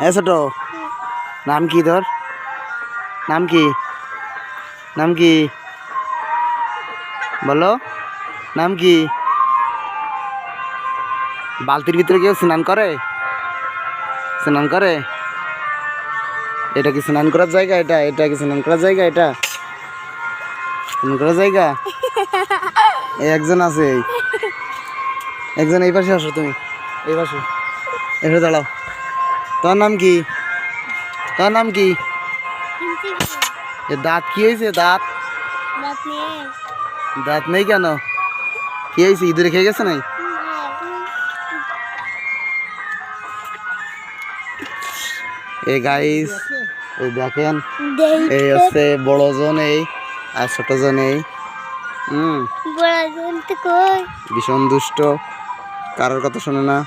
এ ছোট, নাম কি তোর? নাম কি? নাম কি বলো? নাম কি? বালতির ভিতরে কেউ স্নান করে? স্নান করে? এটা কি স্নান করার জায়গা? এটা কি স্নান করার জায়গা? এটা স্নান করার জায়গা? এই একজন আছে, একজন এই পাশে আসো, তুমি এই পাশে এসে দাঁড়াও। তোর নাম কি? তোর নাম কি? দাঁত কি হয়েছে? দাঁত দাঁত নেই কেন? কি হয়েছে? ইঁদুরে খেয়ে গেছে নাই? এই গাইস, এই দেখেন, এই হচ্ছে বড় জন এই, আর ছোট জন এই। ভীষণ দুষ্ট, কারোর কথা শোনে না।